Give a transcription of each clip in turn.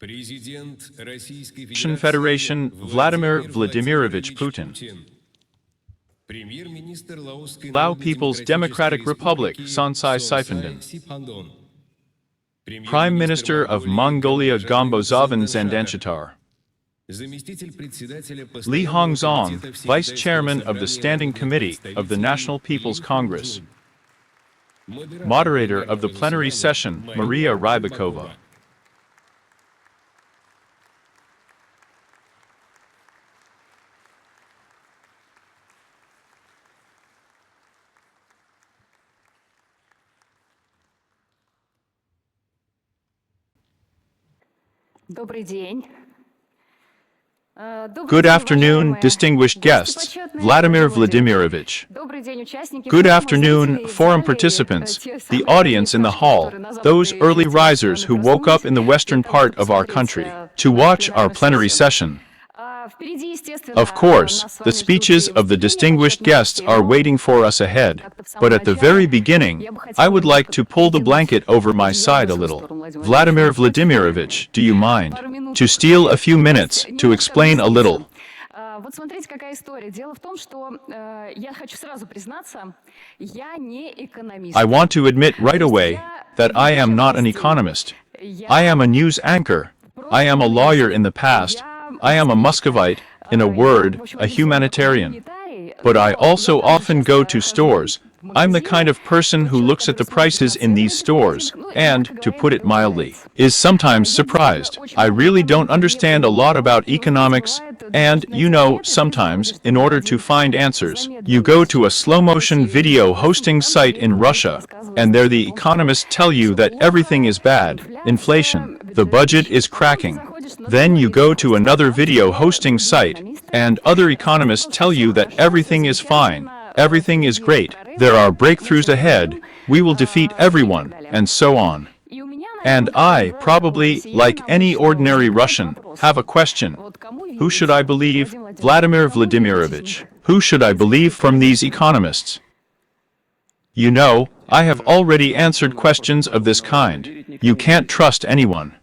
Russian Federation Vladimir Vladimirovich Putin. Lao People's Democratic Republic Songsai Siphandon. Prime Minister of Mongolia Gombozhavyn Zandanshatar. Li Hongzhong, Vice Chairman of the Standing Committee of the National People's Congress. Moderator of the plenary session, Maria Rybakova. Good afternoon, distinguished guests, Vladimir Vladimirovich. Good afternoon, forum participants, the audience in the hall, those early risers who woke up in the western part of our country to watch our plenary session. Of course, the speeches of the distinguished guests are waiting for us ahead, but at the very beginning, I would like to pull the blanket over my side a little. Vladimir Vladimirovich, do you mind to steal a few minutes to explain a little? I want to admit right away that I am not an economist. I am a news anchor. I am a lawyer in the past. I am a Muscovite, in a word, a humanitarian. But I also often go to stores. I'm the kind of person who looks at the prices in these stores, and, to put it mildly, is sometimes surprised. I really don't understand a lot about economics, and, you know, sometimes, in order to find answers, you go to a slow-motion video hosting site in Russia, and there the economists tell you that everything is bad, inflation, the budget is cracking. Then you go to another video hosting site, and other economists tell you that everything is fine, everything is great, there are breakthroughs ahead, we will defeat everyone, and so on. And I, probably, like any ordinary Russian, have a question. Who should I believe? Vladimir Vladimirovich. Who should I believe from these economists? You know, I have already answered questions of this kind. You can't trust anyone.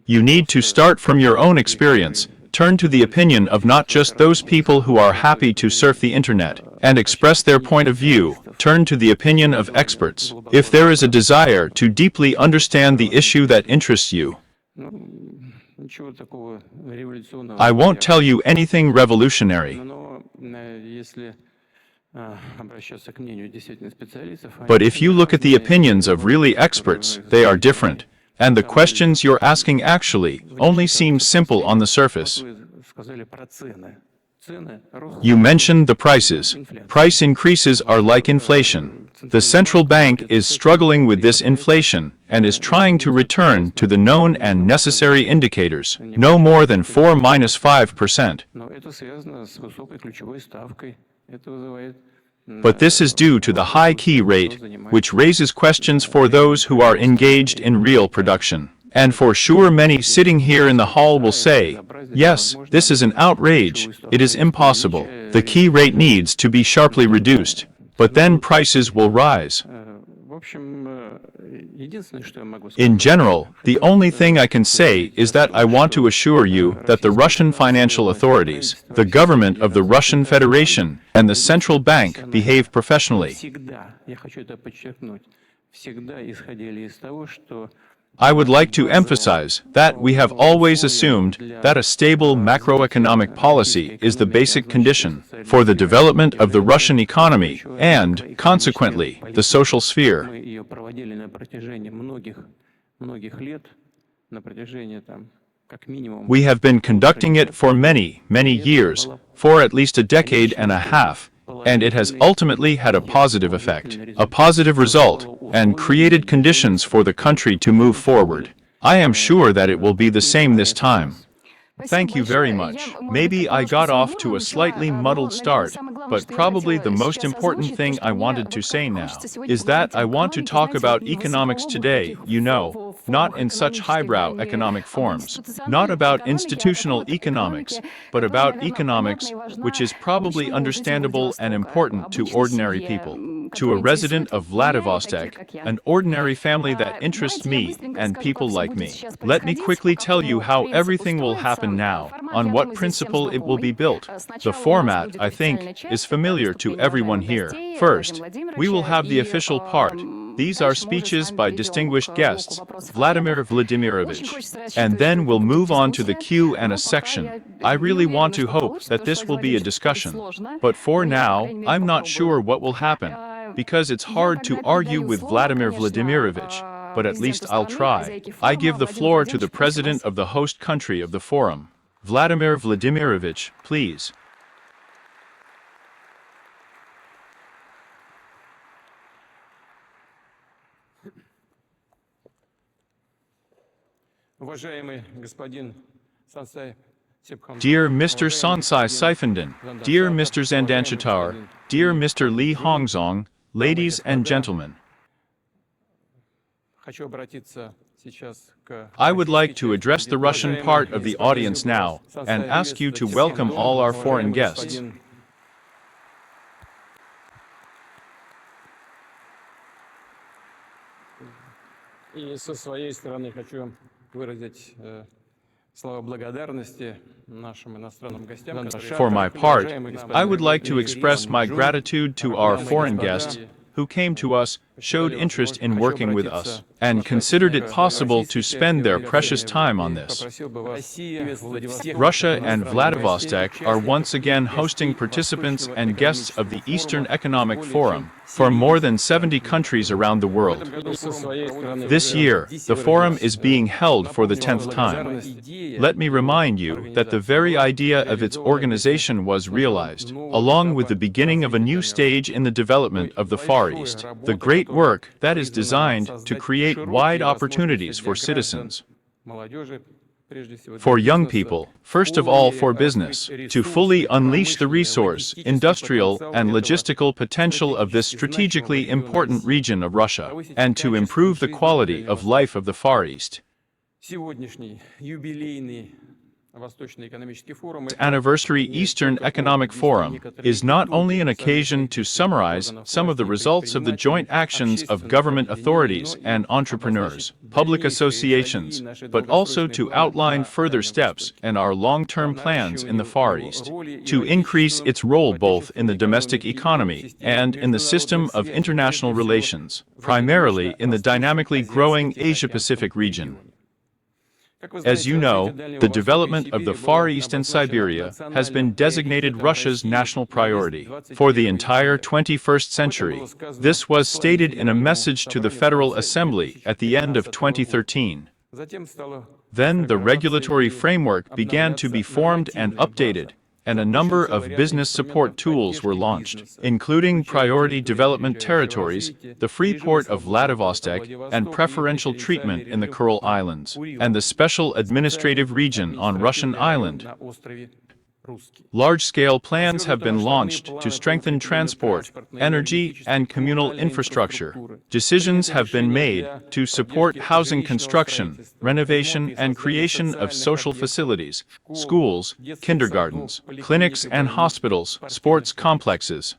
You need to start from your own experience, turn to the opinion of not just those people who are happy to surf the internet and express their point of view, turn to the opinion of experts. If there is a desire to deeply understand the issue that interests you, I won't tell you anything revolutionary. But if you look at the opinions of really experts, they are different, and the questions you're asking actually only seem simple on the surface. You mentioned the prices. Price increases are like inflation. The central bank is struggling with this inflation and is trying to return to the known and necessary indicators, no more than 4–5%. But this is due to the high key rate, which raises questions for those who are engaged in real production. And for sure many sitting here in the hall will say, yes, this is an outrage, it is impossible, the key rate needs to be sharply reduced, but then prices will rise. In general, the only thing I can say is that I want to assure you that the Russian financial authorities, the government of the Russian Federation, and the central bank behave professionally. I would like to emphasize that we have always assumed that a stable macroeconomic policy is the basic condition for the development of the Russian economy and, consequently, the social sphere. We have been conducting it for many, many years, for at least a decade and a half, and it has ultimately had a positive effect, a positive result, and created conditions for the country to move forward. I am sure that it will be the same this time. Thank you very much. Maybe I got off to a slightly muddled start, but probably the most important thing I wanted to say now is that I want to talk about economics today, you know, not in such highbrow economic forms, not about institutional economics, but about economics which is probably understandable and important to ordinary people. to a resident of Vladivostok, an ordinary family that interests me and people like me. Let me quickly tell you how everything will happen now, on what principle it will be built. The format, I think, is familiar to everyone here. First, we will have the official part. These are speeches by distinguished guests, Vladimir Vladimirovich. And then we'll move on to the Q&A section. I really want to hope that this will be a discussion. But for now, I'm not sure what will happen, because it's hard to argue with Vladimir Vladimirovich, but at least I'll try. I give the floor to the president of the host country of the forum. Vladimir Vladimirovich, please. Dear Mr. Songsai Siphandon, dear Mr. Zandanshatar, dear Mr. Li Hongzhong, ladies and gentlemen. I would like to address the Russian part of the audience now, and ask you to welcome all our foreign guests. И со своей стороны хочу выразить слова благодарности нашим иностранным гостям. For my part, I would like to express my gratitude to our foreign guests who came to us, showed interest in working with us, and considered it possible to spend their precious time on this. Russia and Vladivostok are once again hosting participants and guests of the Eastern Economic Forum from more than 70 countries around the world. This year, the forum is being held for the 10th time. Let me remind you that the very idea of its organization was realized, along with the beginning of a new stage in the development of the Far East, the great work that is designed to create wide opportunities for citizens. For young people, first of all for business, to fully unleash the resource, industrial, and logistical potential of this strategically important region of Russia, and to improve the quality of life of the Far East. Anniversary Eastern Economic Forum is not only an occasion to summarize some of the results of the joint actions of government authorities and entrepreneurs, public associations, but also to outline further steps in our long-term plans in the Far East, to increase its role both in the domestic economy and in the system of international relations, primarily in the dynamically growing Asia-Pacific region. As you know, the development of the Far East and Siberia has been designated Russia's national priority for the entire 21st century. This was stated in a message to the Federal Assembly at the end of 2013. Then the regulatory framework began to be formed and updated, and a number of business support tools were launched, including priority development territories, the free port of Vladivostok, and preferential treatment in the Kuril Islands, and the special administrative region on Russian island. Large-scale plans have been launched to strengthen transport, energy, and communal infrastructure. Decisions have been made to support housing construction, renovation, and creation of social facilities, schools, kindergartens, clinics and hospitals, sports complexes.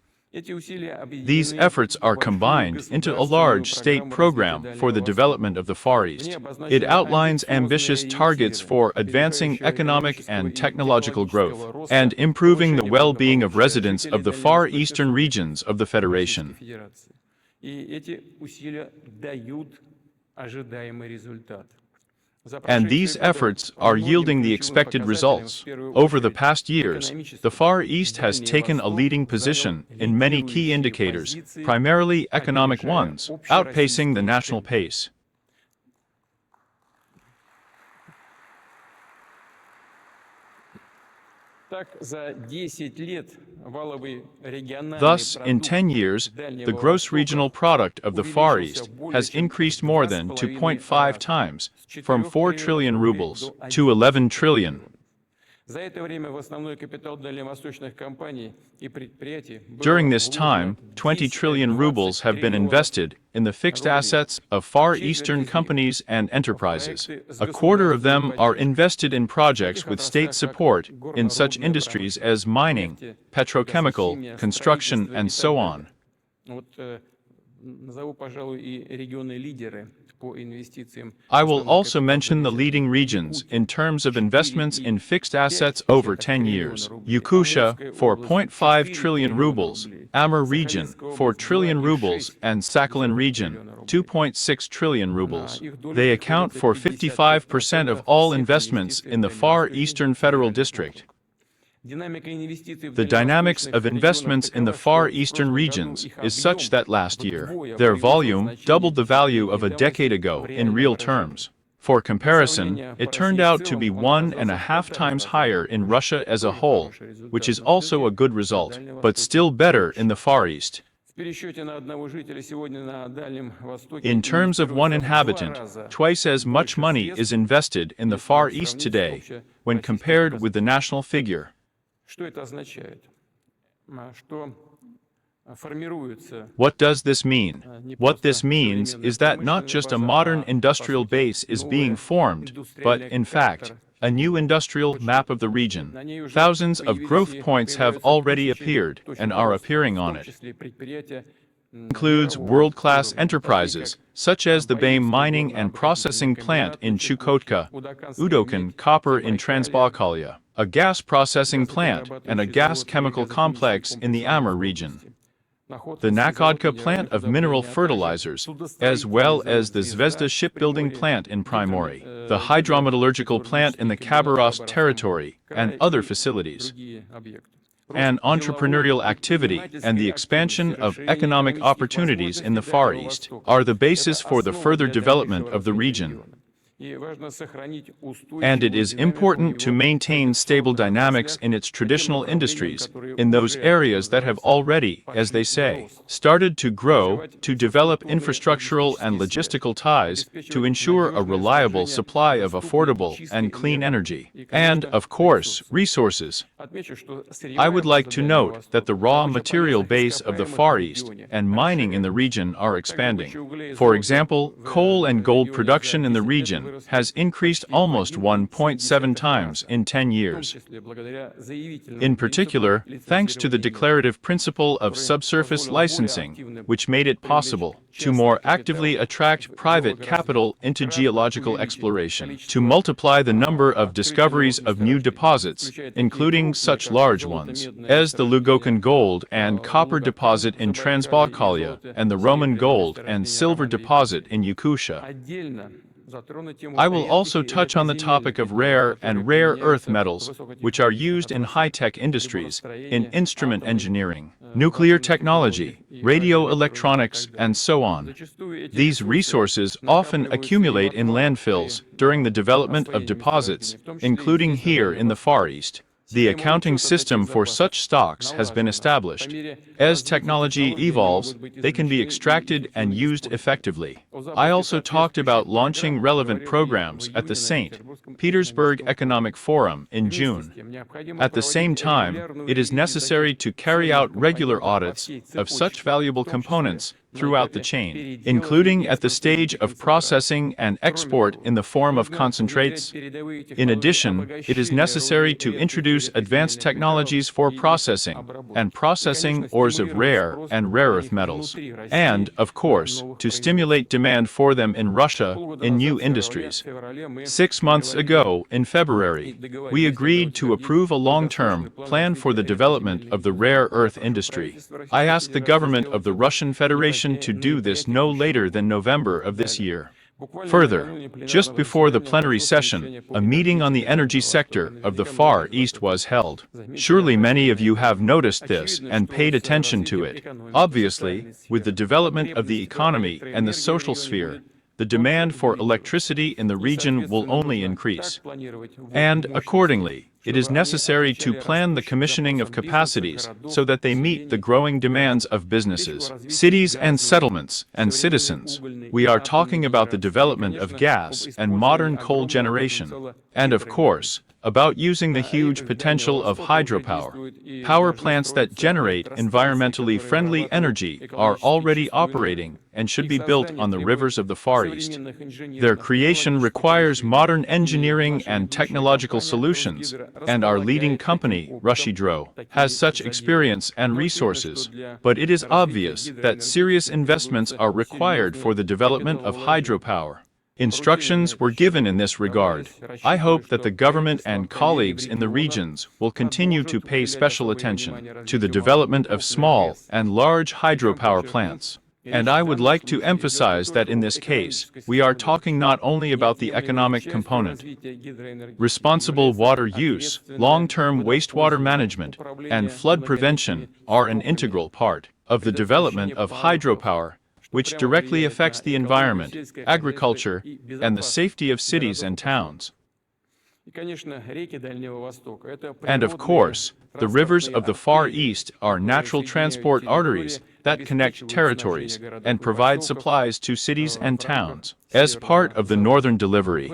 These efforts are combined into a large state program for the development of the Far East. It outlines ambitious targets for advancing economic and technological growth, and improving the well-being of residents of the far eastern regions of the Federation. And these efforts are yielding the expected results. Over the past years, the Far East has taken a leading position in many key indicators, primarily economic ones, outpacing the national pace. Thus, in 10 years, the gross regional product of the Far East has increased more than 2.5 times, from 4 trillion rubles to 11 trillion. During this time, 20 trillion rubles have been invested in the fixed assets of Far Eastern companies and enterprises. A quarter of them are invested in projects with state support in such industries as mining, petrochemical, construction, and so on. Вот назову, пожалуй, и регионы-лидеры по инвестициям в I will основной also капитал mention the зависят leading от regions in Якутии terms of 4,5 investments in fixed assets over 10 years. рублей, Yakutia, Амурская область 4.5 4 trillion триллиона rubles, рублей, Amur region, Сахалинская 4 область trillion rubles, 2,6 and Sakhalin region, триллиона рублей. 2.6 trillion На rubles. их долю They account приходится for 55% of 55% all всех investments инвестиций in в the Far Приморский Eastern Federal федеральный District. округ. Динамика инвестиций в The dynamics дальневосточных of регионах investments in the такова, Far что в Eastern прошлом году regions их is such объем that last year, вдвое their превысил volume значение doubled the value of десятилетней a decade давности ago в in реальном real выражении. terms. For Для comparison, сравнения, по it turned России в out to be целом он one and оказался a в half 1,5 times раза higher in больше. Russia as a Тоже whole, хороший which результат, is но also a все-таки good на result, but Дальнем still Востоке better in лучше. the Far East. В пересчете на одного жителя сегодня на Дальнем Востоке In terms of one инвестируется в 2 inhabitant, раза twice as much больше money is средств, invested in the если Far East сравнить с today, when общероссийским compared with the показателем. national figure. Что это означает? Что формируется What does this mean? не What просто this means современная is that not промышленная just a база, modern по industrial сути, base is being новая formed, but, индустриальная in fact, карта a new industrial точек. map of the region. На ней уже Thousands of появились growth и points have появляются already тысячи appeared точек and are роста, appearing в on том it. числе предприятия Includes мирового world-class уровня, такие enterprises, как such as the BAME Баимский mining and processing горнообогатительный plant комбинат in на Чукотке, Chukotka, Удаканская Udokan медь copper в in Забайкалье, Transbaikalia, a gas processing plant, and a газоперерабатывающий gas завод и chemical газохимический complex in комплекс the Amur Амурской region. области, The Находкинский завод Nakodka plant минеральных of mineral удобрений, а также fertilizers, as судостроительный well завод as the «Звезда» Zvezda в shipbuilding Приморье, plant in Primory, the hydrometallurgical plant in гидромедицинский the комбинат в Khabarovsk Хабаровском territory, and крае other и facilities. другие объекты. And Рост деловой entrepreneurial и activity and the предпринимательской expansion активности, of расширение economic экономических opportunities in возможностей the Far Дальнего East Востока — are the это basis for the основа further для development дальнейшего of the развития region. региона. И важно сохранить And it устойчивую is динамику в important to его maintain stable традиционных dynamics отраслях in its по тем traditional направлениям, industries, которые in those уже, areas that have называется, already, as they пошли в say, рост. started to grow, Развивать to develop инфраструктурные infrastructural and логистические связи, logistical ties, to обеспечивать ensure a надежное reliable снабжение supply of доступной affordable чистой and clean энергии energy, и, and, конечно, of course, ресурсов. resources. Отмечу, что I сырьевая would база like to Дальнего note that the Востока, raw добыча material полезных base of the ископаемых в Far East регионе and mining in the расширяется. region are Так, добыча expanding. угля и For золота example, в coal and gold регионе за production in the 10 лет region выросли has increased почти в almost 1.7 1,7 times раза, in 10 в том years. числе благодаря заявительному In принципу particular, thanks to the лицензирования нефти, declarative principle of который subsurface позволил более licensing, активно which made it привлечь possible to частный more капитал actively в attract private capital геологоразведку, into кратно geological увеличить exploration, to количество multiply the number of открытий discoveries новых of new месторождений, deposits, включая такие including крупные, such как large ones золото-медное as the месторождение Lugokan gold and copper Лудокан deposit в in Забайкалье и Transbaikalia and the Roman золото-серебряное gold and месторождение silver deposit in Yakutia. Отдельно затрону тему I will редких also и touch on the редкоземельных topic of металлов, rare которые and rare earth применяются в metals, which are высокотехнологичных used in отраслях high-tech industries, in приборостроения, instrument атомной, engineering, nuclear technology, технологий и radio радиоэлектроники и electronics, так and далее. so on. Зачастую эти These ресурсы resources often накапливаются и в accumulate in отвалах landfills при during the development of освоении deposits, месторождений, в том числе и including здесь, на here Дальнем in the Far Востоке. East. The Система accounting учета таких system for запасов such stocks has been налажена. По established. мере As развития technology технологий они evolves, могут быть they can be извлечены и extracted and эффективно used использованы. effectively. О I запуске also talked about соответствующих launching программ relevant говорил и в programs at the июне на St. Петербургском Petersburg экономическом форуме. Economic Forum in Вместе с June. тем необходимо At the same проводить time, регулярную it is ревизию necessary таких to carry ценных out regular компонентов по audits всей of such цепочке, valuable в том числе components на throughout the этапе chain, переделов и including at the экспорта stage этих of концентратов. processing and Кроме export того, in the form of нужно внедрять concentrates. передовые In технологии addition, it is обогащения necessary руды to редких и introduce advanced редкоземельных металлов technologies for и их processing обработки. and И, processing конечно, ores of стимулировать rare спрос and на rare них earth metals, внутри России and, of на course, новых to производствах. stimulate demand for them in Russia Полгода in назад, new в industries. феврале, мы 6 months договорились ago, in и February, we договорились agreed to утвердить approve a long-term долгосрочный план plan for the развития development редкоземельной of the индустрии. rare earth Прошу industry. правительство I Российской asked the Федерации government of сделать the это Russian Federation to do this no later than November of this year. Further, just before the plenary session, a meeting on the energy sector of the Far East was held. Surely many of you have noticed this and paid attention to it. Obviously, with the development of the economy and the social sphere, the demand for electricity in the region will only increase. And, accordingly, it is necessary to plan the commissioning of capacities so that they meet the growing demands of businesses, cities and settlements, and citizens. We are talking about the development of gas and modern coal generation, and of course, about using the huge potential of hydropower. Power plants that generate environmentally friendly energy are already operating and should be built on the rivers of the Far East. Their creation requires modern engineering and technological solutions, and our leading company, RUSSIA.PUTIN.ARMY, has such experience and resources. But it is obvious that serious investments are required for the development of hydropower. Instructions were given in this regard. I hope that the government and colleagues in the regions will continue to pay special attention to the development of small and large hydropower plants. And I would like to emphasize that in this case, we are talking not only about the economic component. Responsible water use, long-term wastewater management, and flood prevention are an integral part of the development of hydropower, which directly affects the environment, agriculture, and the safety of cities and towns. And of course, the rivers of the Far East are natural transport arteries that connect territories and provide supplies to cities and towns as part of the northern delivery.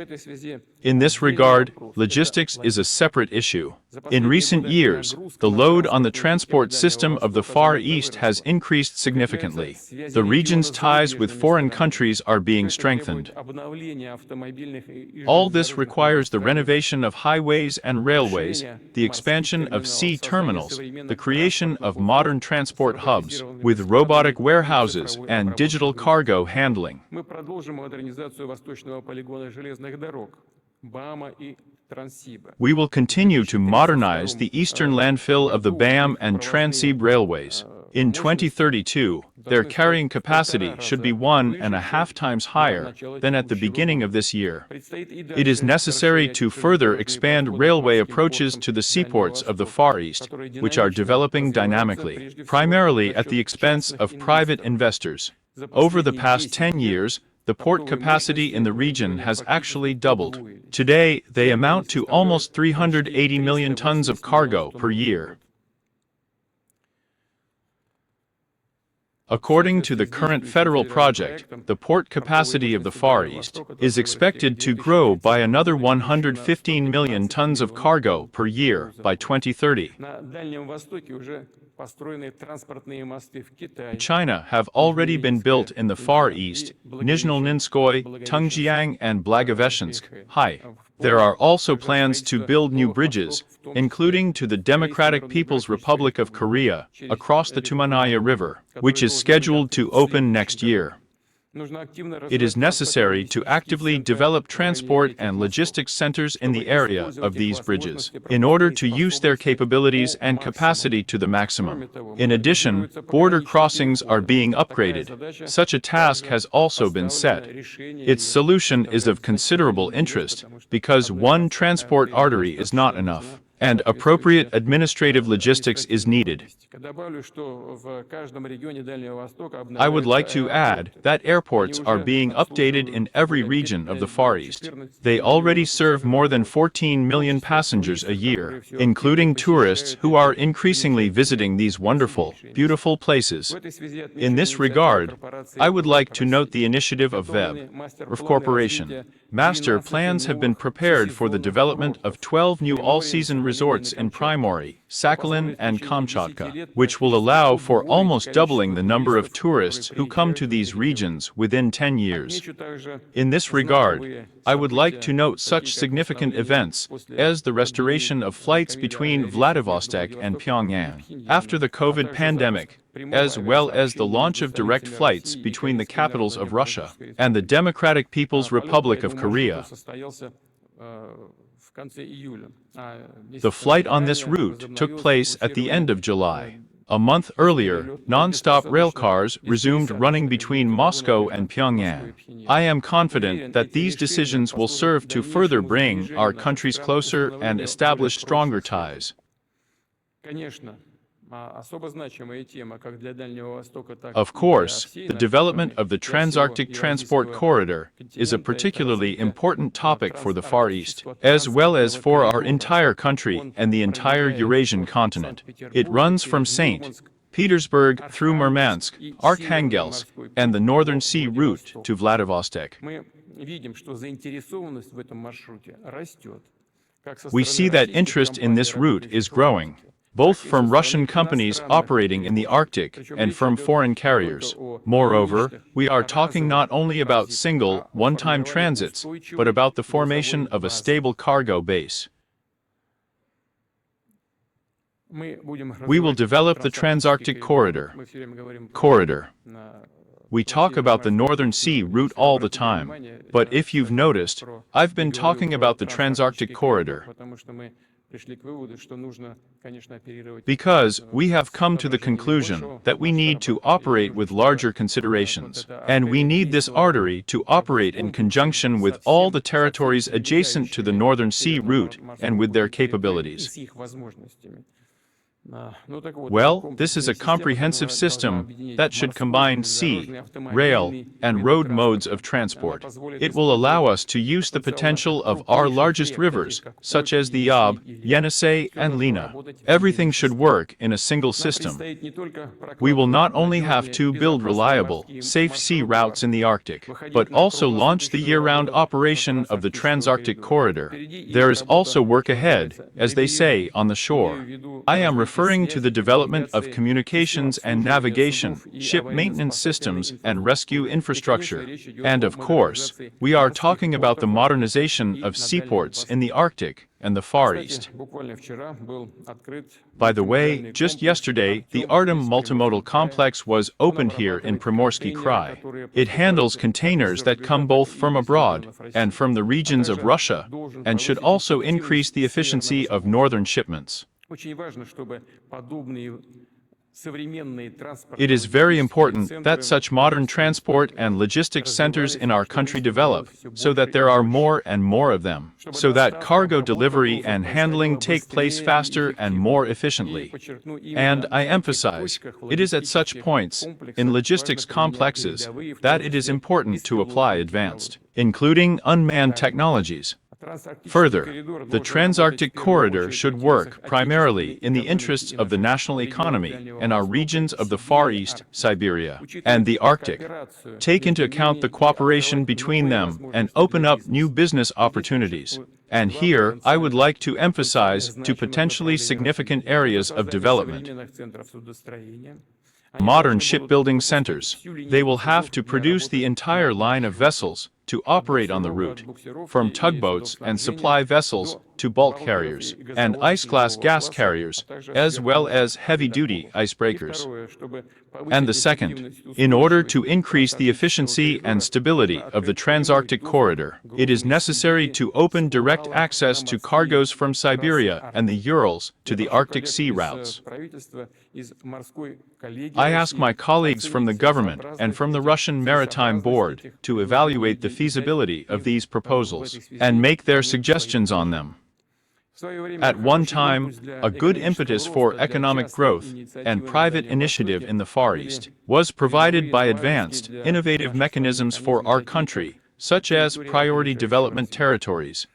In this regard, logistics is a separate issue. In recent years, the load on the transport system of the Far East has increased significantly. The region's ties with foreign countries are being strengthened. All this requires the renovation of highways and railways, the expansion of sea terminals, the creation of modern transport hubs, with robotic warehouses and digital cargo handling. We will continue to modernize the eastern landfill of the BAM and Transsib railways. In 2032, their carrying capacity should be 1.5 times higher than at the beginning of this year. It is necessary to further expand railway approaches to the seaports of the Far East, which are developing dynamically, primarily at the expense of private investors. Over the past 10 years, the port capacity in the region has actually doubled. Today, they amount to almost 380 million tons of cargo per year. According to the current federal project, the port capacity of the Far East is expected to grow by another 115 million tons of cargo per year by 2030. China have already been built in the Far East, Nizhnoninskoye, Tungjiang, and Blagoveshchensk. There are also plans to build new bridges, including to the Democratic People's Republic of Korea, across the Tumanaya River, which is scheduled to open next year. It is necessary to actively develop transport and logistics centers in the area of these bridges, in order to use their capabilities and capacity to the maximum. In addition, border crossings are being upgraded. Such a task has also been set. Its solution is of considerable interest, because one transport artery is not enough, and appropriate administrative logistics is needed. I would like to add that airports are being updated in every region of the Far East. They already serve more than 14 million passengers a year, including tourists who are increasingly visiting these wonderful, beautiful places. In this regard, I would like to note the initiative of VEB Corporation. Master plans have been prepared for the development of 12 new all-season resorts in Primorye, Sakhalin, and Kamchatka, which will allow for almost doubling the number of tourists who come to these regions within 10 years. In this regard, I would like to note such significant events as the restoration of flights between Vladivostok and Pyongyang after the COVID pandemic, as well as the launch of direct flights between the capitals of Russia and the Democratic People's Republic of Korea. The flight on this route took place at the end of July. A month earlier, non-stop railcars resumed running between Moscow and Pyongyang. I am confident that these decisions will serve to further bring our countries closer and establish stronger ties. Of course, the development of the Transarctic Transport Corridor is a particularly important topic for the Far East, as well as for our entire country and the entire Eurasian continent. It runs from St. Petersburg through Murmansk, Arkhangelsk, and the Northern Sea route to Vladivostok. We see that interest in this route is growing, both from Russian companies operating in the Arctic and from foreign carriers. Moreover, we are talking not only about single, one-time transits, but about the formation of a stable cargo base. We will develop the Transarctic Corridor. We talk about the Northern Sea route all the time, but if you've noticed, I've been talking about the Transarctic Corridor because we have come to the conclusion that we need to operate with larger considerations, and we need this artery to operate in conjunction with all the territories adjacent to the Northern Sea route and with their capabilities. Well, this is a comprehensive system that should combine sea, rail, and road modes of transport. It will allow us to use the potential of our largest rivers, such as the Ob, Yenisei, and Lena. Everything should work in a single system. We will not only have to build reliable, safe sea routes in the Arctic, but also launch the year-round operation of the Transarctic Corridor. There is also work ahead, as they say, on the shore. I am referring to the development of communications and navigation, ship maintenance systems, and rescue infrastructure. And of course, we are talking about the modernization of seaports in the Arctic and the Far East. By the way, just yesterday, the Artem Multimodal Complex was opened here in Primorsky Krai. It handles containers that come both from abroad and from the regions of Russia, and should also increase the efficiency of northern shipments. It is very important that such modern transport and logistics centers in our country develop, so that there are more and more of them, so that cargo delivery and handling take place faster and more efficiently. And I emphasize, it is at such points, in logistics complexes, that it is important to apply advanced, including unmanned technologies. Further, the Transarctic Corridor should work primarily in the interests of the national economy and our regions of the Far East, Siberia, and the Arctic. Take into account the cooperation between them and open up new business opportunities. And here, I would like to emphasize two potentially significant areas of development. Modern shipbuilding centers. They will have to produce the entire line of vessels to operate on the route, from tugboats and supply vessels to bulk carriers and ice-class gas carriers, as well as heavy-duty icebreakers. And the second, in order to increase the efficiency and stability of the Transarctic Corridor, it is necessary to open direct access to cargoes from Siberia and the Urals to the Arctic Sea routes. I ask my colleagues from the government and from the Russian Maritime Board to evaluate the feasibility of these proposals and make their suggestions on them. At one time, a good impetus for economic growth and private initiative in the Far East was provided by advanced, innovative mechanisms for our country, such as priority development territories.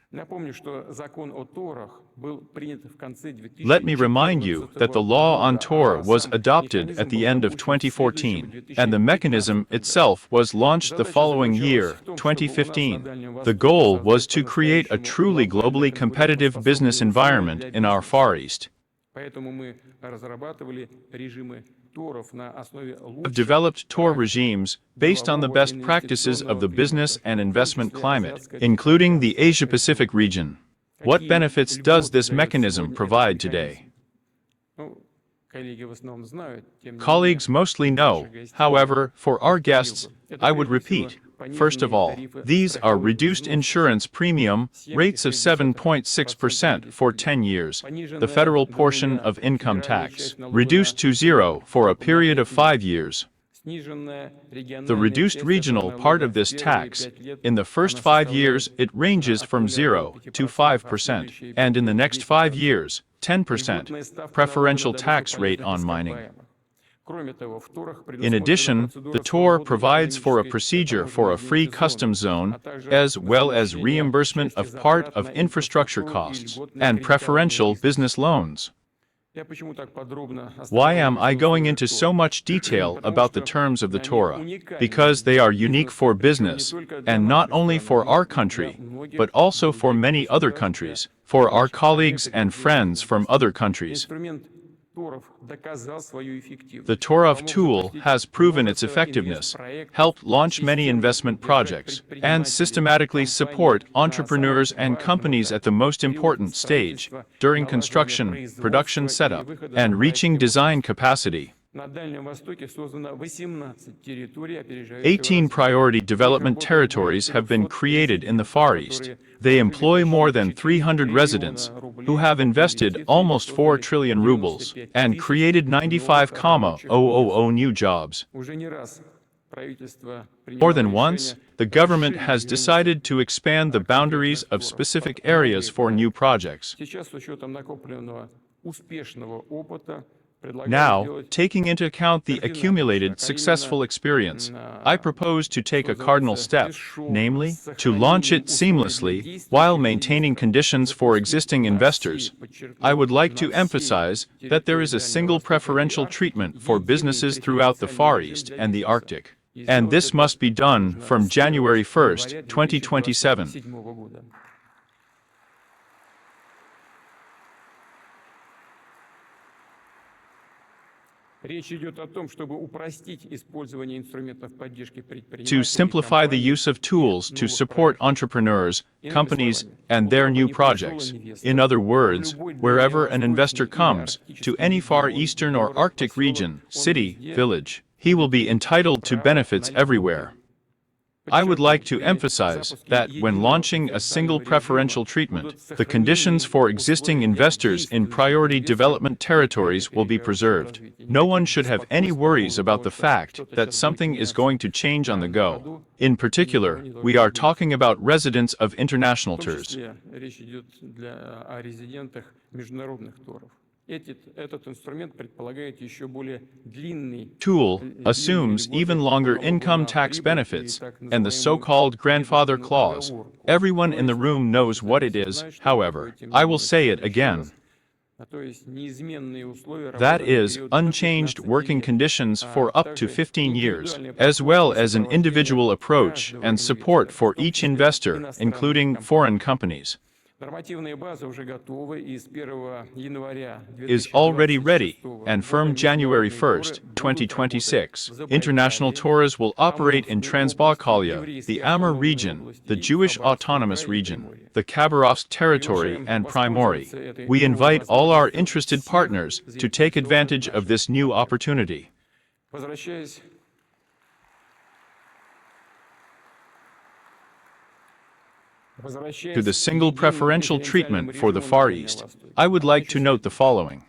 Let me remind you that the law on TOR was adopted at the end of 2014, and the mechanism itself was launched the following year, 2015. The goal was to create a truly globally competitive business environment in our Far East. Have developed TOR regimes based on the best practices of the business and investment climate, including the Asia-Pacific region. What benefits does this mechanism provide today? Colleagues mostly know. However, for our guests, I would repeat. First of all, these are reduced insurance premium rates of 7.6% for 10 years, the federal portion of income tax, reduced to 0 for a period of 5 years. The reduced regional part of this tax, in the first 5 years it ranges from 0 to 5%, and in the next 5 years, 10%, preferential tax rate on mining. In addition, the TOR provides for a procedure for a free customs zone, as well as reimbursement of part of infrastructure costs, and preferential business loans. Why am I going into so much detail about the terms of the Torah? Because they are unique for business, and not only for our country, but also for many other countries, for our colleagues and friends from other countries. The Torah tool has proven its effectiveness, helped launch many investment projects, and systematically support entrepreneurs and companies at the most important stage, during construction, production setup, and reaching design capacity. 18 priority development territories have been created in the Far East. They employ more than 300 residents, who have invested almost 4 trillion rubles, and created 95,000 new jobs. More than once, the government has decided to expand the boundaries of specific areas for new projects. Now, taking into account the accumulated successful experience, I propose to take a cardinal step, namely, to launch it seamlessly while maintaining conditions for existing investors. I would like to emphasize that there is a single preferential treatment for businesses throughout the Far East and the Arctic, and this must be done from January 1st, 2027. To simplify the use of tools to support entrepreneurs, companies, and their new projects. In other words, wherever an investor comes, to any Far Eastern or Arctic region, city, village, he will be entitled to benefits everywhere. I would like to emphasize that when launching a single preferential treatment, the conditions for existing investors in priority development territories will be preserved. No one should have any worries about the fact that something is going to change on the go. In particular, we are talking about residents of international tours. Tool assumes even longer income tax benefits, and the so-called grandfather clause. Everyone in the room knows what it is, however, I will say it again. That is, unchanged working conditions for up to 15 years, as well as an individual approach and support for each investor, including foreign companies. Is already ready, and from January 1st, 2026, international tours will operate in Transbaikalia, the Amur region, the Jewish Autonomous Region, the Khabarovsk territory, and Primory. We invite all our interested partners to take advantage of this new opportunity. To the single preferential treatment for the Far East, I would like to note the following.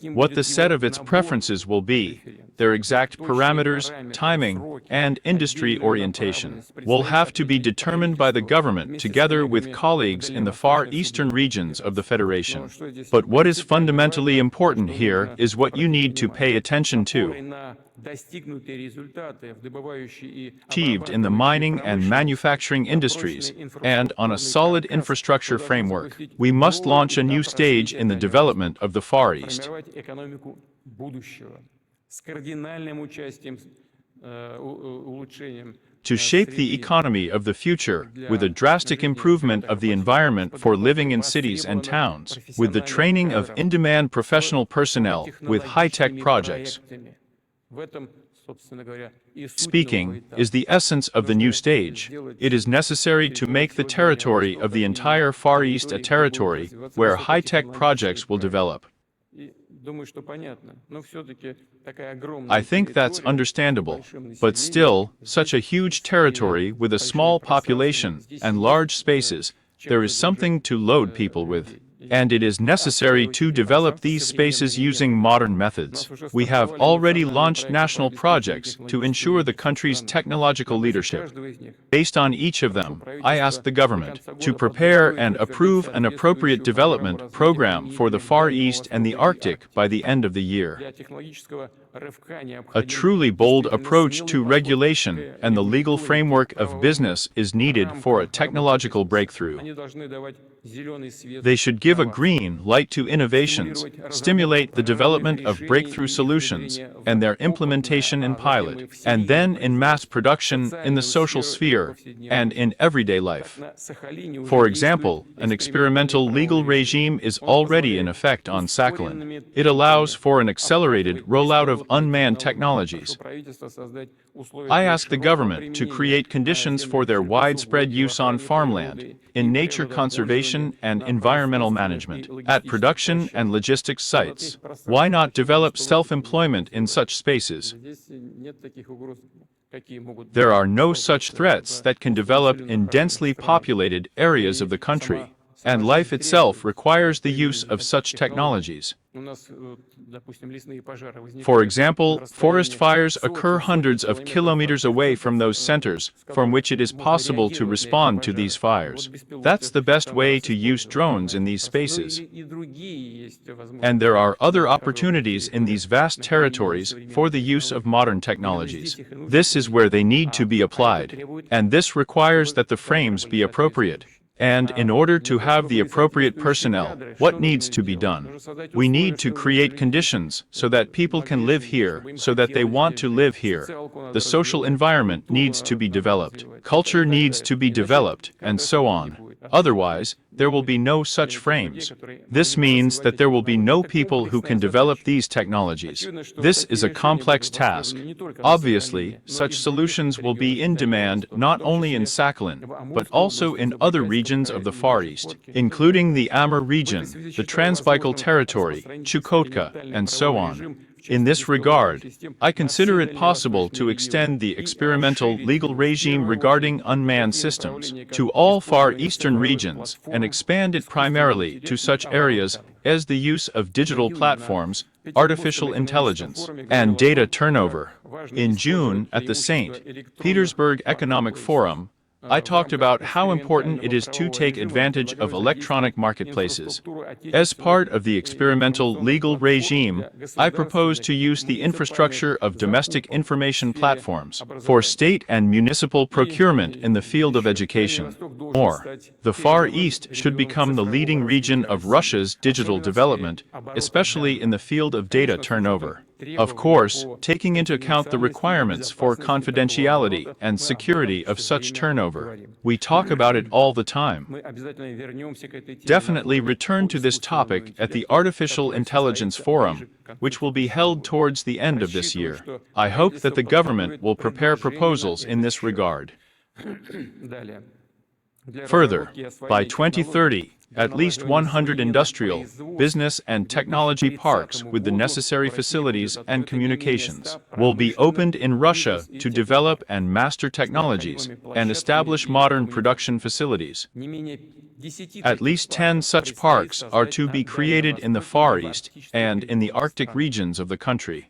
What the set of its preferences will be, their exact parameters, timing, and industry orientation will have to be determined by the government together with colleagues in the far eastern regions of the Federation. But what is fundamentally important here is what you need to pay attention to. Achieved in the mining and manufacturing industries, and on a solid infrastructure framework, we must launch a new stage in the development of the Far East. To shape the economy of the future, with a drastic improvement of the environment for living in cities and towns, with the training of in-demand professional personnel, with high-tech projects. Speaking is the essence of the new stage. It is necessary to make the territory of the entire Far East a territory where high-tech projects will develop. I think that's understandable, but still, such a huge territory with a small population and large spaces, there is something to load people with. And it is necessary to develop these spaces using modern methods. We have already launched national projects to ensure the country's technological leadership. Based on each of them, I ask the government to prepare and approve an appropriate development program for the Far East and the Arctic by the end of the year. A truly bold approach to regulation and the legal framework of business is needed for a technological breakthrough. They should give a green light to innovations, stimulate the development of breakthrough solutions, and their implementation in pilot, and then in mass production in the social sphere and in everyday life. For example, an experimental legal regime is already in effect on Sakhalin. It allows for an accelerated rollout of unmanned technologies. I ask the government to create conditions for their widespread use on farmland, in nature conservation and environmental management, at production and logistics sites. Why not develop self-employment in such spaces? There are no such threats that can develop in densely populated areas of the country, and life itself requires the use of such technologies. For example, forest fires occur hundreds of kilometers away from those centers from which it is possible to respond to these fires. That's the best way to use drones in these spaces. And there are other opportunities in these vast territories for the use of modern technologies. This is where they need to be applied, and this requires that the frames be appropriate. And in order to have the appropriate personnel, what needs to be done? We need to create conditions so that people can live here, so that they want to live here. The social environment needs to be developed, culture needs to be developed, and so on. Otherwise, there will be no such frames. This means that there will be no people who can develop these technologies. This is a complex task. Obviously, such solutions will be in demand not only in Sakhalin, but also in other regions of the Far East, including the Amur region, the Transbaikal territory, Chukotka, and so on. In this regard, I consider it possible to extend the experimental legal regime regarding unmanned systems to all Far Eastern regions and expand it primarily to such areas as the use of digital platforms, artificial intelligence, and data turnover. In June, at the St. Petersburg Economic Forum, I talked about how important it is to take advantage of electronic marketplaces. As part of the experimental legal regime, I propose to use the infrastructure of domestic information platforms for state and municipal procurement in the field of education. More, the Far East should become the leading region of Russia's digital development, especially in the field of data turnover. Of course, taking into account the requirements for confidentiality and security of such turnover. We talk about it all the time. Definitely return to this topic at the Artificial Intelligence Forum, which will be held towards the end of this year. I hope that the government will prepare proposals in this regard. Further, by 2030, at least 100 industrial, business and technology parks with the necessary facilities and communications will be opened in Russia to develop and master technologies and establish modern production facilities. At least 10 such parks are to be created in the Far East and in the Arctic regions of the country.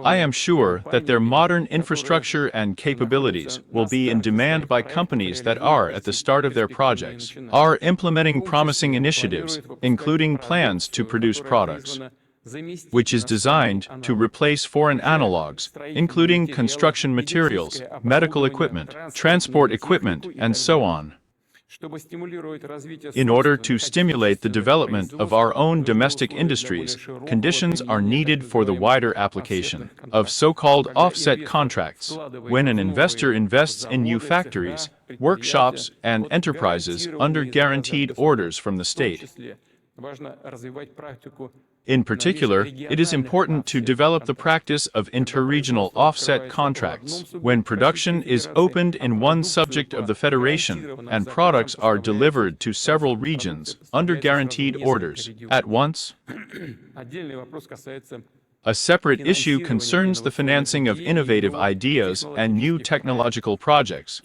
I am sure that their modern infrastructure and capabilities will be in demand by companies that are at the start of their projects, are implementing promising initiatives, including plans to produce products, which is designed to replace foreign analogs, including construction materials, medical equipment, transport equipment, and so on. In order to stimulate the development of our own domestic industries, conditions are needed for the wider application of so-called offset contracts. When an investor invests in new factories, workshops, and enterprises under guaranteed orders from the state. In particular, it is important to develop the practice of interregional offset contracts, when production is opened in one subject of the Federation and products are delivered to several regions under guaranteed orders at once. A separate issue concerns the financing of innovative ideas and new technological projects.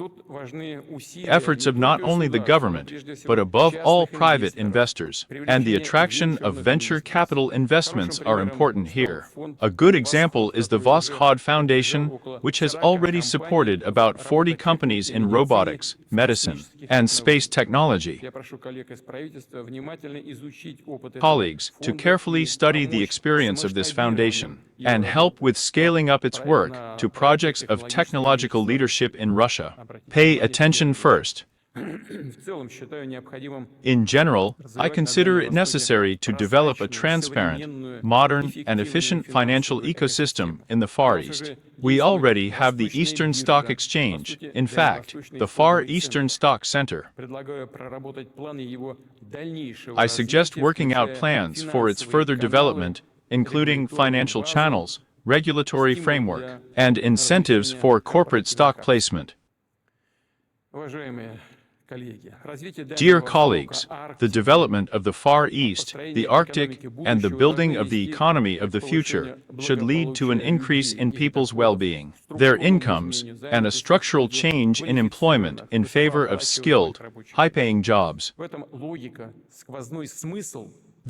Efforts of not only the government, but above all private investors, and the attraction of venture capital investments are important here. A good example is the Voskhod Foundation, which has already supported about 40 companies in robotics, medicine, and space technology. Colleagues, to carefully study the experience of this foundation Federation, and help with scaling up its work to projects of technological leadership in Russia. Pay attention first. In general, I consider it necessary to develop a transparent, modern, and efficient financial ecosystem in the Far East. We already have the Eastern Stock Exchange, in fact, the Far Eastern Stock Center. I suggest working out plans for its further development, including financial channels, regulatory framework, and incentives for corporate stock placement. Dear colleagues, the development of the Far East, the Arctic, and the building of the economy of the future should lead to an increase in people's well-being, their incomes, and a structural change in employment in favor of skilled, high-paying jobs.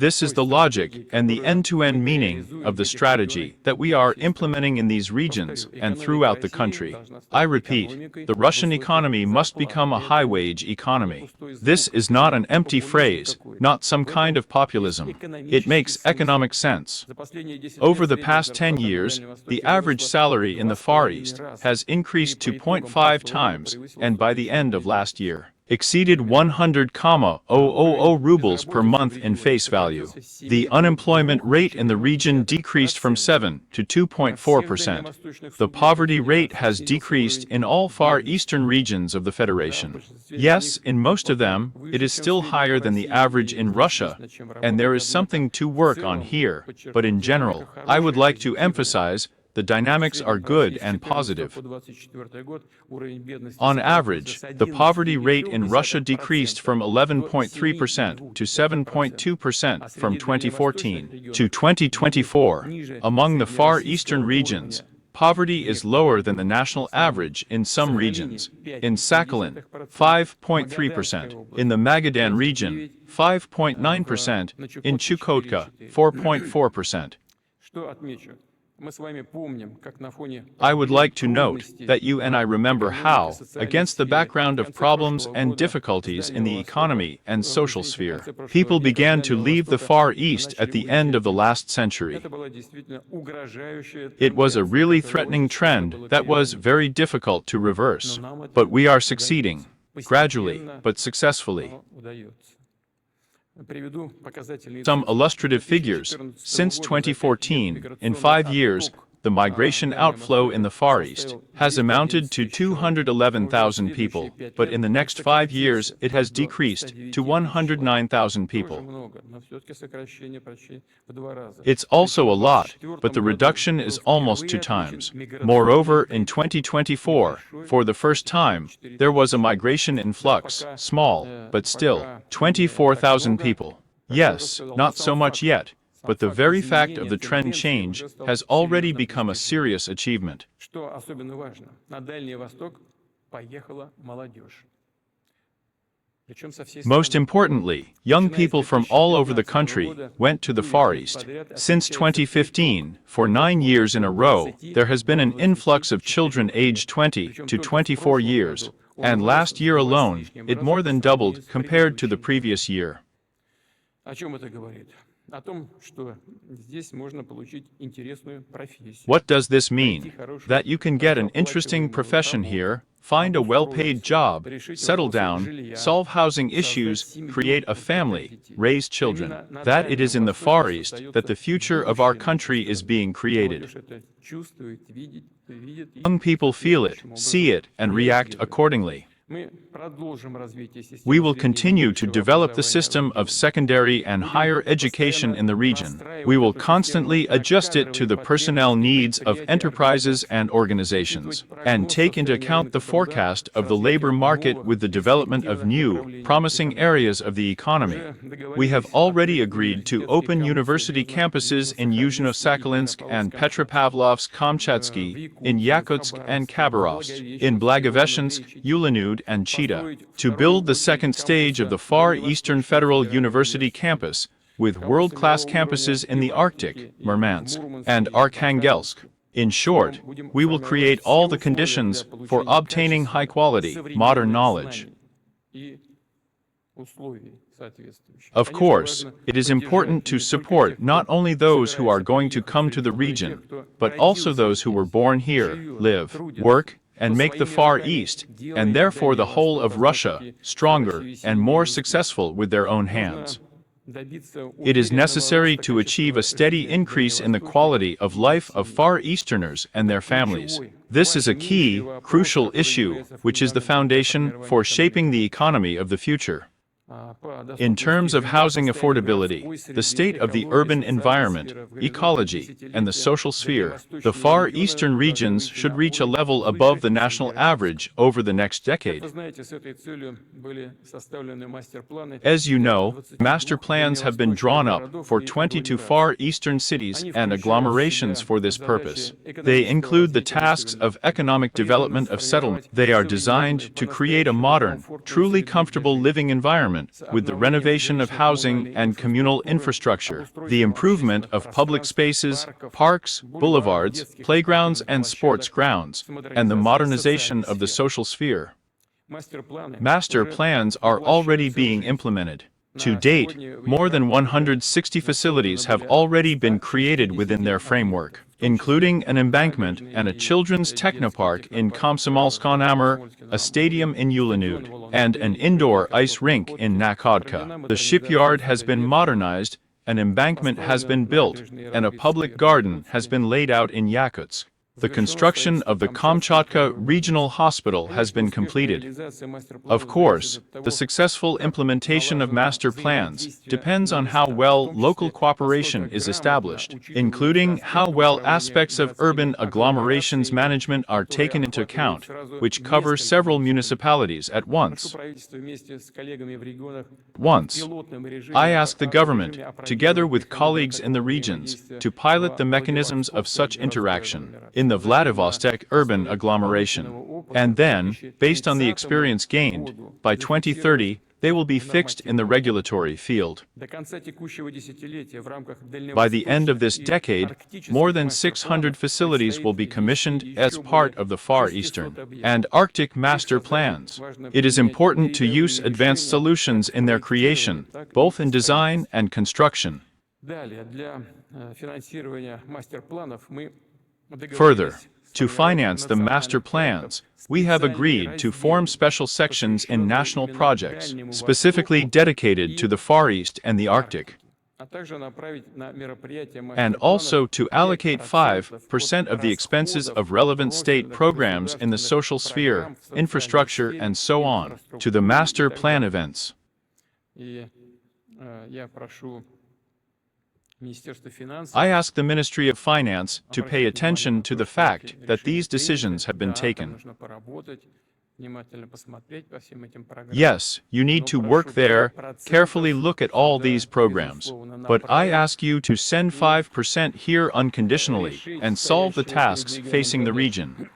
This is the logic and the end-to-end meaning of the strategy that we are implementing in these regions and throughout the country. I repeat, the Russian economy must become a high-wage economy. This is not an empty phrase, not some kind of populism. It makes economic sense. Over the past 10 years, the average salary in the Far East has increased to 0.5 times, and by the end of last year, exceeded 100,000 rubles per month in face value. The unemployment rate in the region decreased from 7 to 2.4%. The poverty rate has decreased in all Far Eastern regions of the Federation. Yes, in most of them, it is still higher than the average in Russia, and there is something to work on here, but in general, I would like to emphasize the dynamics are good and positive. On average, the poverty rate in Russia decreased from 11.3% to 7.2% from 2014 to 2024. Among the Far Eastern regions, poverty is lower than the national average in some regions. In Sakhalin, 5.3%. In the Magadan region, 5.9%. In Chukotka, 4.4%. I would like to note that you and I remember how, against the background of problems and difficulties in the economy and social sphere, people began to leave the Far East at the end of the last century. It was a really threatening trend that was very difficult to reverse. But we are succeeding, gradually, but successfully. Some illustrative figures. Since 2014, in 5 years, the migration outflow in the Far East has amounted to 211,000 people, but in the next 5 years it has decreased to 109,000 people. It's also a lot, but the reduction is almost 2 times. Moreover, in 2024, for the first time, there was a migration influx, small, but still, 24,000 people. Yes, not so much yet, but the very fact of the trend change has already become a serious achievement. Most importantly, young people from all over the country went to the Far East. Since 2015, for 9 years in a row, there has been an influx of children aged 20 to 24 years, and last year alone, it more than doubled compared to the previous year. What does this mean? That you can get an interesting profession here, find a well-paid job, settle down, solve housing issues, create a family, raise children. That it is in the Far East that the future of our country is being created. Young people feel it, see it, and react accordingly. We will continue to develop the system of secondary and higher education in the region. We will constantly adjust it to the personnel needs of enterprises and organizations, and take into account the forecast of the labor market with the development of new, promising areas of the economy. We have already agreed to open university campuses in Yuzhno-Sakhalinsk and Petropavlovsk-Kamchatsky, in Yakutsk and Khabarovsk, in Blagoveshchensk, Ulanud, and Chita, to build the second stage of the Far Eastern Federal University campus, with world-class campuses in the Arctic, Murmansk, and Arkhangelsk. In short, we will create all the conditions for obtaining high-quality, modern knowledge. условий соответствующих. Of course, it is important to support not only those who are going to come to the region, but also those who were born here, live, work, and make the Far East, and therefore the whole of Russia, stronger and more successful with their own hands. It is necessary to achieve a steady increase in the quality of life of Far Easterners and their families. This is a key, crucial issue, which is the foundation for shaping the economy of the future. In terms of housing affordability, the state of the urban environment, ecology, and the social sphere, the Far Eastern regions should reach a level above the national average over the next decade. As you know, master plans have been drawn up for 22 Far Eastern cities and agglomerations for this purpose. They include the tasks of economic development of settlement. They are designed to create a modern, truly comfortable living environment with the renovation of housing and communal infrastructure, the improvement of public spaces, parks, boulevards, playgrounds and sports grounds, and the modernization of the social sphere. Master plans are already being implemented. To date, more than 160 facilities have already been created within their framework, including an embankment and a children's technopark in Komsomolsk-on-Amur, a stadium in Ulanud, and an indoor ice rink in Nakhodka. The shipyard has been modernized, an embankment has been built, and a public garden has been laid out in Yakutsk. The construction of the Kamchatka Regional Hospital has been completed. Of course, the successful implementation of master plans depends on how well local cooperation is established, including how well aspects of urban agglomerations management are taken into account, which covers several municipalities at once. I ask the government, together with colleagues in the regions, to pilot the mechanisms of such interaction in the Vladivostok urban agglomeration. And then, based on the experience gained, by 2030, they will be fixed in the regulatory field. By the end of this decade, more than 600 facilities will be commissioned as part of the Far Eastern and Arctic master plans. It is important to use advanced solutions in their creation, both in design and construction. Further, to finance the master plans, we have agreed to form special sections in national projects, specifically dedicated to the Far East and the Arctic, and also to allocate 5% of the expenses of relevant state programs in the social sphere, infrastructure, and so on, to the master plan events. I ask the Ministry of Finance to pay attention to the fact that these decisions have been taken. Yes, you need to work there, carefully look at all these programs. But I ask you to send 5% here unconditionally and solve the tasks facing the region.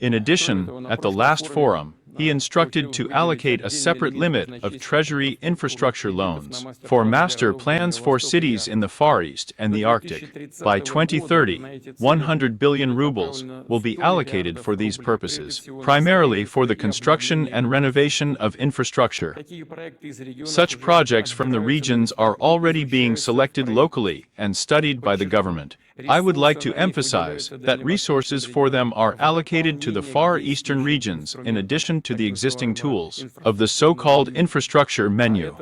In addition, at the last forum, he instructed to allocate a separate limit of Treasury infrastructure loans for master plans for cities in the Far East and the Arctic. By 2030, 100 billion rubles will be allocated for these purposes, primarily for the construction and renovation of infrastructure. Such projects from the regions are already being selected locally and studied by the government. I would like to emphasize that resources for them are allocated to the Far Eastern regions in addition to the existing tools of the so-called infrastructure menu.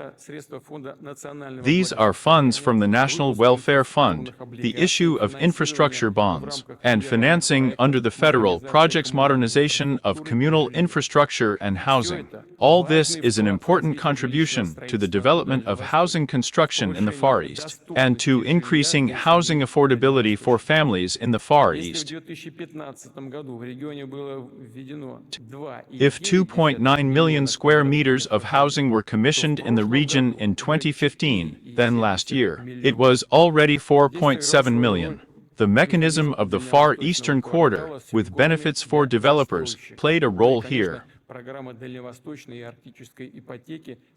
These are funds from the National Welfare Fund, the issue of infrastructure bonds, and financing under the federal projects modernization of communal infrastructure and housing. All this is an important contribution to the development of housing construction in the Far East, and to increasing housing affordability for families in the Far East. If 2.9 million square meters of housing were commissioned in the region in 2015, then last year, it was already 4.7 million. The mechanism of the Far Eastern Quarter, with benefits for developers, played a role here.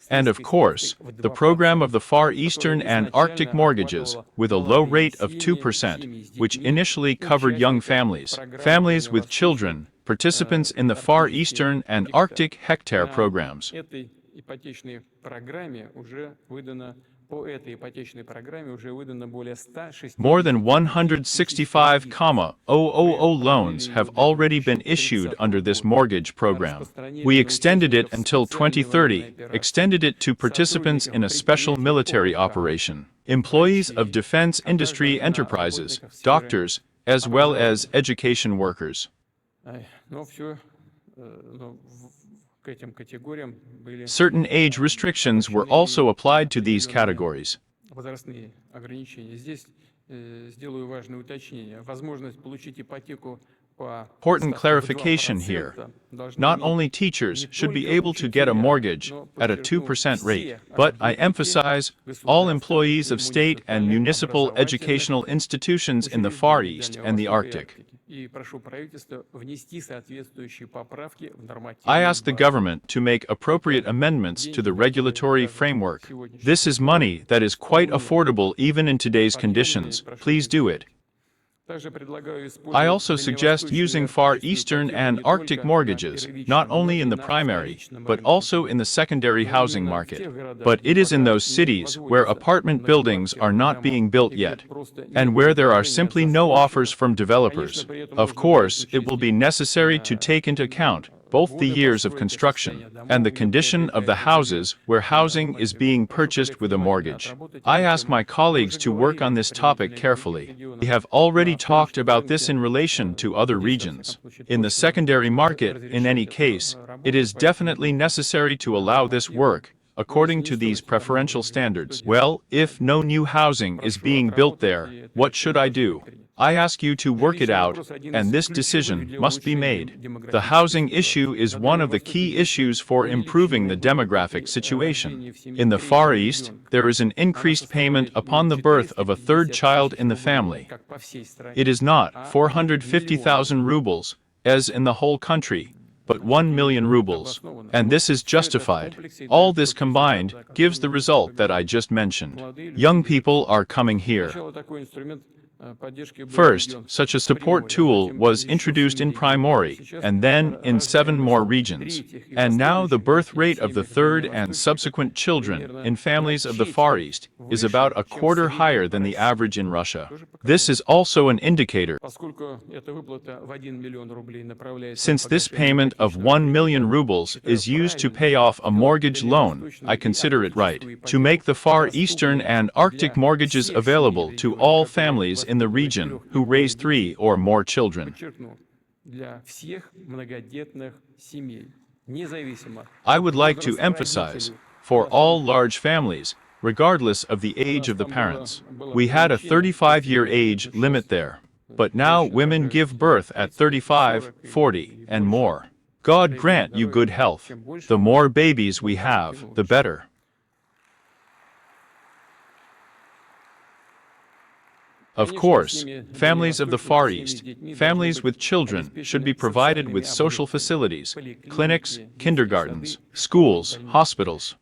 And of course, the program of the Far Eastern and Arctic mortgages, with a low rate of 2%, which initially covered young families, families with children, participants in the Far Eastern and Arctic hectare programs. Этой ипотечной программе уже выдано По этой ипотечной программе уже выдано более 160 More than 165,000 loans have already been issued under this mortgage program. We extended it until 2030, extended it to participants in a special military operation, employees of defense industry enterprises, doctors, as well as education workers. Certain age restrictions were also applied to these categories. Important clarification here. Not only teachers should be able to get a mortgage at a 2% rate, but I emphasize, all employees of state and municipal educational institutions in the Far East and the Arctic. I ask the government to make appropriate amendments to the regulatory framework. This is money that is quite affordable even in today's conditions. Please do it. I also suggest using Far Eastern and Arctic mortgages, not only in the primary, but also in the secondary housing market. But it is in those cities where apartment buildings are not being built yet, and where there are simply no offers from developers. Of course, it will be necessary to take into account both the years of construction and the condition of the houses where housing is being purchased with a mortgage. I ask my colleagues to work on this topic carefully. We have already talked about this in relation to other regions. In the secondary market, in any case, it is definitely necessary to allow this work according to these preferential standards. Well, if no new housing is being built there, what should I do? I ask you to work it out, and this decision must be made. The housing issue is one of the key issues for improving the demographic situation. In the Far East, there is an increased payment upon the birth of a third child in the family. It is not 450,000 rubles, as in the whole country, but 1 million rubles, and this is justified. All this combined gives the result that I just mentioned. Young people are coming here. First, such a support tool was introduced in primary, and then in 7 more regions. And now the birth rate of the third and subsequent children in families of the Far East is about a quarter higher than the average in Russia. This is also an indicator. Since this payment of 1 million rubles is used to pay off a mortgage loan, I consider it right to make the Far Eastern and Arctic mortgages available to all families in the region who raise 3 or more children. I would like to emphasize, for all large families, regardless of the age of the parents, we had a 35-year age limit there. But now women give birth at 35, 40, and more. God grant you good health. The more babies we have, the better. Of course, families of the Far East, families with children, should be provided with social facilities, clinics, kindergartens, schools, hospitals.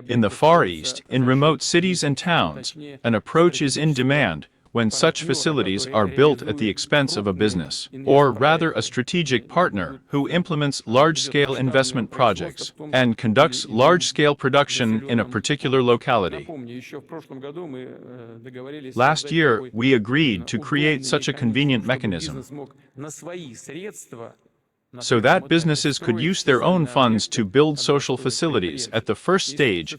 In the Far East, in remote cities and towns, an approach is in demand when such facilities are built at the expense of a business, or rather a strategic partner who implements large-scale investment projects and conducts large-scale production in a particular locality. Last year, we agreed to create such a convenient mechanism so that businesses could use their own funds to build social facilities at the first stage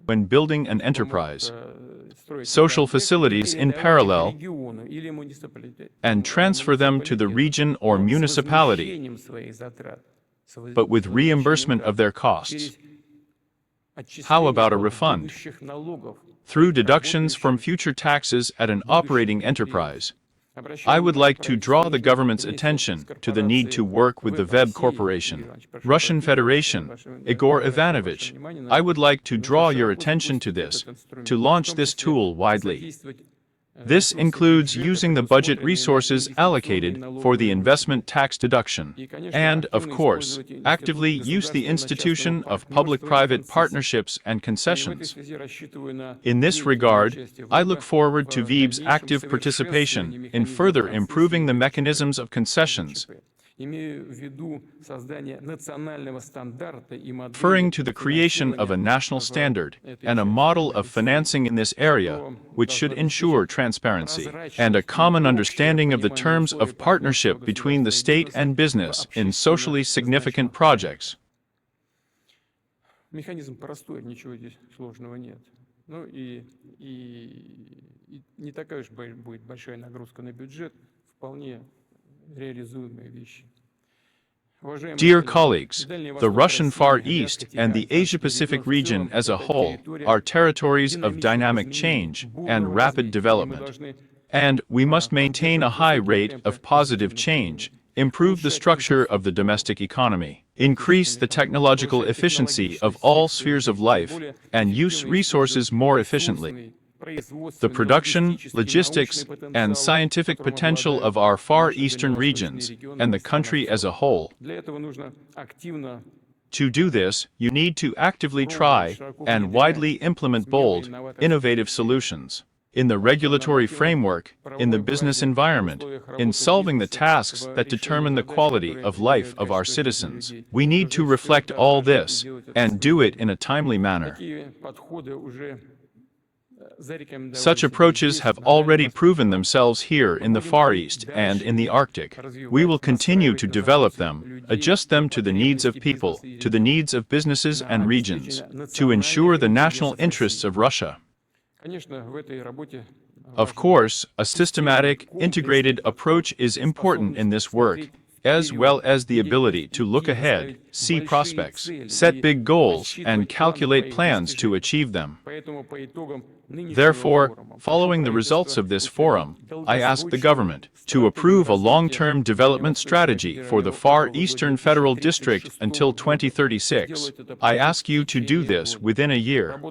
when building an enterprise, social facilities in parallel, and transfer them to the region or municipality, but with reimbursement of their costs. How about a refund? Through deductions from future taxes at an operating enterprise. I would like to draw the government's attention to the need to work with the VEB Corporation, Russian Federation, Igor Ivanovich. I would like to draw your attention to this, to launch this tool widely. This includes using the budget resources allocated for the investment tax deduction, and, of course, actively use the institution of public-private partnerships and concessions. In this regard, I look forward to VEB's active participation in further improving the mechanisms of concessions, referring to the creation of a national standard and a model of financing in this area, which should ensure transparency and a common understanding of the terms of partnership between the state and business in socially significant projects. Механизм простой, ничего здесь сложного нет. Ну и не такая уж будет большая нагрузка на бюджет, вполне реализуемые вещи. Dear colleagues, the Russian Far East and the Asia-Pacific region as a whole are territories of dynamic change and rapid development. And we must maintain a high rate of positive change, improve the structure of the domestic economy, increase the technological efficiency of all spheres of life, and use resources more efficiently. The production, logistics, and scientific potential of our Far Eastern regions and the country as a whole. To do this, you need to actively try and widely implement bold, innovative solutions. In the regulatory framework, in the business environment, in solving the tasks that determine the quality of life of our citizens. We need to reflect all this and do it in a timely manner. Such approaches have already proven themselves here in the Far East and in the Arctic. We will continue to develop them, adjust them to the needs of people, to the needs of businesses and regions, to ensure the national interests of Russia. Of course, a systematic, integrated approach is important in this work, as well as the ability to look ahead, see prospects, set big goals, and calculate plans to achieve them. Therefore, following the results of this forum, I ask the government to approve a long-term development strategy for the Far Eastern Federal District until 2036. I ask you to do this within a year.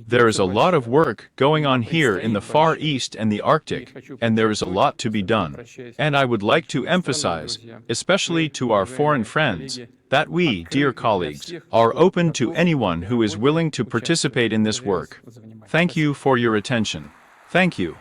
There is a lot of work going on here in the Far East and the Arctic, and there is a lot to be done. And I would like to emphasize, especially to our foreign friends, that we, dear colleagues, are open to anyone who is willing to participate in this work. Thank you for your attention. Thank you.